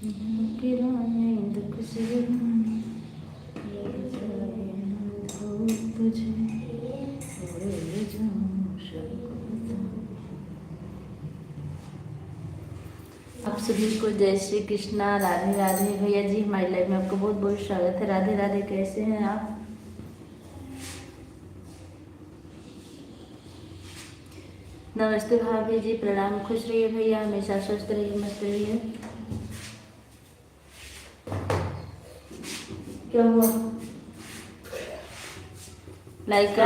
आप सभी को जय श्री कृष्णा, राधे राधे। भैया जी हमारी लाइफ में आपका बहुत बहुत स्वागत है। राधे राधे, कैसे हैं आप? नमस्ते भाभी जी, प्रणाम। खुश रहिए भैया, हमेशा स्वस्थ रहिए, मस्त रहिए। क्या हुआ? लाइक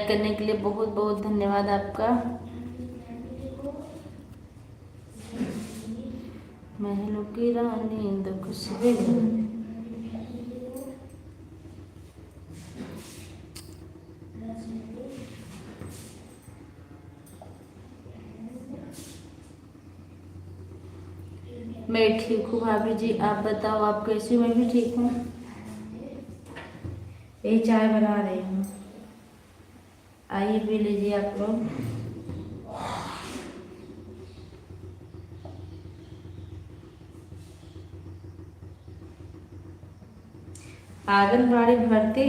करने के लिए बहुत बहुत धन्यवाद आपका। महलों की रानी दुख से मैं ठीक हूँ भाभी जी, आप बताओ आप कैसी? मैं भी ठीक हूँ। यही चाय बना रही हूँ, आइए पी लीजिए आप लोग। आंगनबाड़ी भर्ती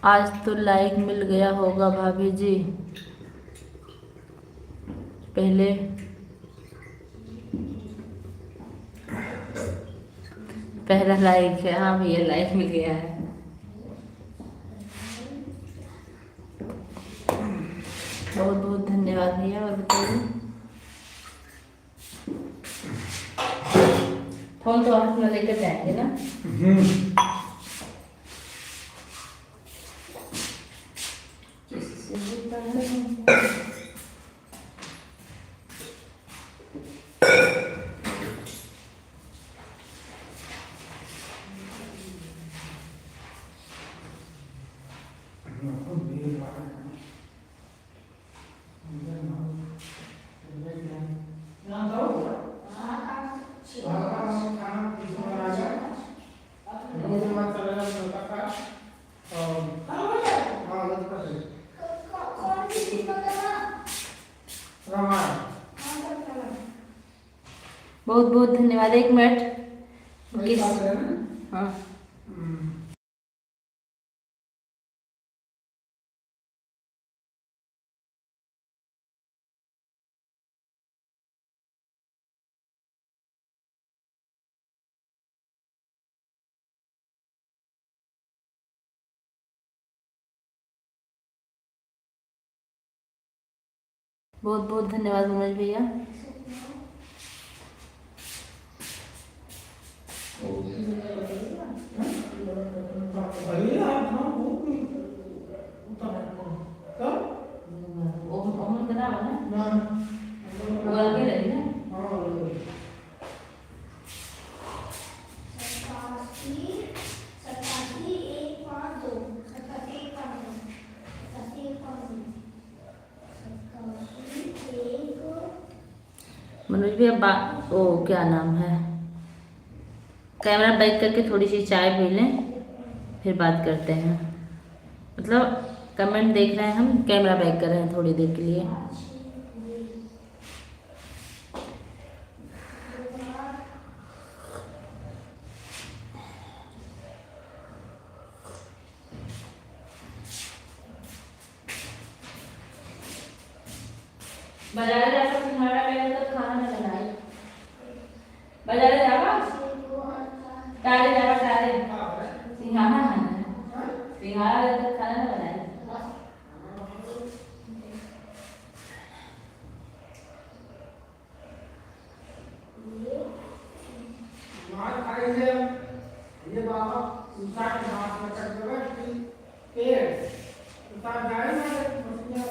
आज तो लाइक मिल गया होगा भाभी जी। पहले पहला लाइक है। हाँ भैया, लाइक मिल गया है। बहुत बहुत धन्यवाद भैया। और बताइए, फोन तो आप अपना लेकर जाएंगे ना? बहुत बहुत धन्यवाद। एक मिनट। किस? हाँ, बहुत बहुत धन्यवाद मनोज भैया। मनोज भैया ओ क्या नाम है, कैमरा बैक करके थोड़ी सी चाय पी लें, फिर बात करते हैं। मतलब कमेंट देख रहे हैं हम, कैमरा बैक कर रहे हैं थोड़ी देर के लिए। बाजार जाकर सिंघाड़ा पहले तो खाना न बनाए। बाजार जावा तारे जावा तारे सिंघाड़ा खाना, सिंघाड़ा लेकर खाना न बनाए। ये बाबा उनका बात में कर देगा कि पेड़ उतार जाए ना मछलियां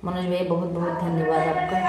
मनोज भैया बहुत बहुत धन्यवाद आपका।